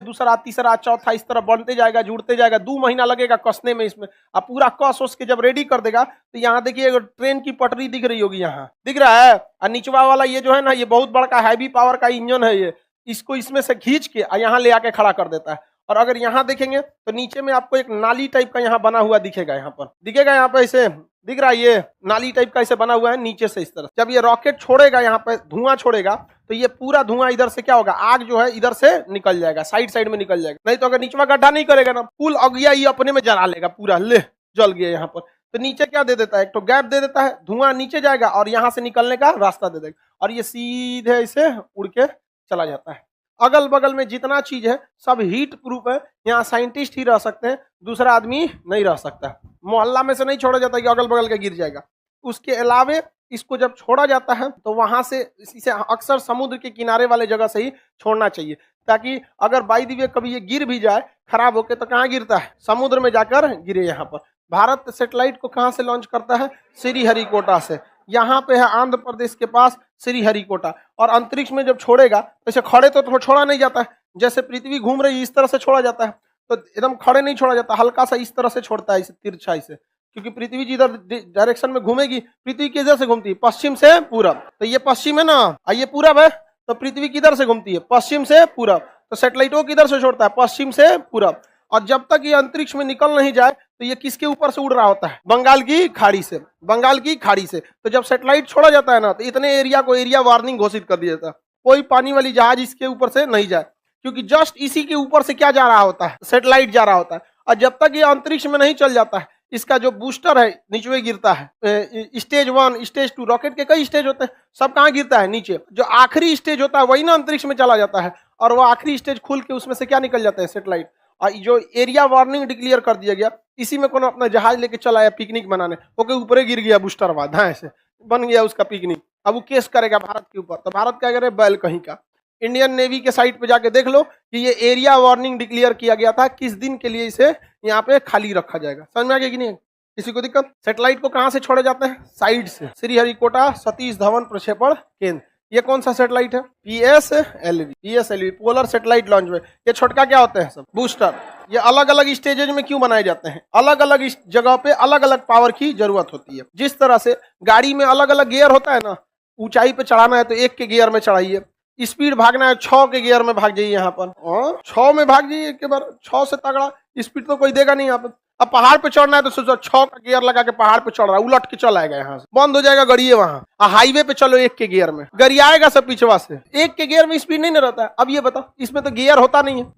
दूसरा, तीसरा, चौथा इस तरह बनते जाएगा, जुड़ते जाएगा। 2 महीना लगेगा कसने में इसमें। अब पूरा कस उस के जब रेडी कर देगा तो यहाँ देखिए ट्रेन की पटरी दिख रही होगी, यहाँ दिख रहा है। और निचवा वाला ये जो है ना, ये बहुत बड़ा हैवी पावर का इंजन है। ये इसको इसमें से खींच के यहाँ ले आके खड़ा कर देता है। और अगर यहाँ देखेंगे तो नीचे में आपको एक नाली टाइप का यहाँ बना हुआ दिखेगा, यहाँ पर दिखेगा, यहाँ पे ऐसे दिख रहा है, ये नाली टाइप का ऐसे बना हुआ है नीचे से इस तरह। जब ये रॉकेट छोड़ेगा, यहाँ पे धुआं छोड़ेगा, तो ये पूरा धुआं इधर से क्या होगा, आग जो है इधर से निकल जाएगा, साइड साइड में निकल जाएगा। नहीं तो अगर नीचवा गड्ढा नहीं करेगा ना, फुल अगिया ये अपने में जला लेगा पूरा, ले जल गया यहाँ पर। तो नीचे क्या दे देता है, एक तो गैप दे देता है, धुआं नीचे जाएगा और यहाँ से निकलने का रास्ता दे देगा, और ये सीधे इसे उड़ के चला जाता है। अगल बगल में जितना चीज है सब हीट प्रूफ है। यहाँ साइंटिस्ट ही रह सकते हैं, दूसरा आदमी नहीं रह सकता। मोहल्ला में से नहीं छोड़ा जाता कि अगल बगल का गिर जाएगा। उसके अलावे इसको जब छोड़ा जाता है तो वहां से इसे अक्सर समुद्र के किनारे वाले जगह से ही छोड़ना चाहिए, ताकि अगर बाई दी वे कभी ये गिर भी जाए खराब होके, तो कहाँ गिरता है, समुद्र में जाकर गिरे। यहाँ पर भारत सैटेलाइट को कहाँ से लॉन्च करता है, श्रीहरिकोटा से। यहाँ पे है आंध्र प्रदेश के पास श्रीहरिकोटा। और अंतरिक्ष में जब छोड़ेगा तो ऐसे खड़े तो छोड़ा नहीं जाता है, जैसे पृथ्वी घूम रही इस तरह से छोड़ा जाता है, तो एकदम खड़े नहीं छोड़ा जाता, हल्का सा इस तरह से छोड़ता है, इसे तिरछाई से। क्योंकि पृथ्वी जिधर डायरेक्शन में घूमेगी, पृथ्वी किधर से घूमती है, पश्चिम से पूरब। तो ये पश्चिम है ना, ये पूरब है, तो पृथ्वी किधर से घूमती है, पश्चिम से पूरब। तो सैटेलाइट को किधर से छोड़ता है, पश्चिम से पूरब। और जब तक ये अंतरिक्ष में निकल नहीं जाए तो ये किसके ऊपर से उड़ रहा होता है, बंगाल की खाड़ी से, बंगाल की खाड़ी से। तो जब सैटेलाइट छोड़ा जाता है ना, तो इतने एरिया को एरिया वार्निंग घोषित कर दिया जाता है, कोई पानी वाली जहाज इसके ऊपर से नहीं जाए, क्योंकि जस्ट इसी के ऊपर से क्या जा रहा होता है, सैटेलाइट जा रहा होता है। और जब तक ये अंतरिक्ष में नहीं चल जाता है, इसका जो बूस्टर है नीचे गिरता है, स्टेज 1, स्टेज 2, रॉकेट के कई स्टेज होते हैं, सब कहाँ गिरता है, नीचे। जो आखिरी स्टेज होता है वही ना अंतरिक्ष में चला जाता है, और वो आखिरी स्टेज खुल के उसमें से क्या निकल जाता है, सैटेलाइट। और जो एरिया वार्निंग डिक्लेयर कर दिया गया, इसी में कोनो अपना जहाज लेके चला आया पिकनिक मनाने, ओके ऊपर गिर गया बूस्टर बाद, हाँ ऐसे बन गया उसका पिकनिक। अब वो केस करेगा भारत के ऊपर, तो भारत क्या करे, बैल कहीं का। इंडियन नेवी के साइट पे जाके देख लो कि ये एरिया वार्निंग डिक्लेयर किया गया था, किस दिन के लिए इसे यहाँ पे खाली रखा जाएगा। समझ में आ गया कि नहीं, किसी को दिक्कत। सैटेलाइट को कहाँ से छोड़े जाते हैं, साइड से। श्रीहरिकोटा सतीश धवन प्रक्षेपण केंद्र, ये कौन सा सैटेलाइट है, PSLV पोलर सैटेलाइट लॉन्च में। ये छोटका क्या होते हैं, सब बूस्टर। ये अलग अलग स्टेजेज में क्यों बनाए जाते हैं, अलग अलग जगह पे अलग अलग पावर की जरूरत होती है। जिस तरह से गाड़ी में अलग अलग गियर होता है ना, ऊंचाई पे चढ़ाना है तो 1 के गियर में चढ़ाइए, स्पीड भागना है 6 के गियर में भाग जाइए, यहाँ पर 6 में भाग जाइए एक बार, 6 से तगड़ा स्पीड तो कोई देगा नहीं यहाँ पे। अब पहाड़ पे चढ़ना है तो सोचो 6 का गियर लगा के पहाड़ पे चढ़ रहा है, उलट के चल आएगा, यहाँ से बंद हो जाएगा गड़िए वहां। हाईवे पे चलो 1 के गियर में, गड़ी आएगा सब पीछवा से, 1 के गियर में स्पीड नहीं रहता है। अब ये बताओ, इसमें तो गियर होता नहीं है,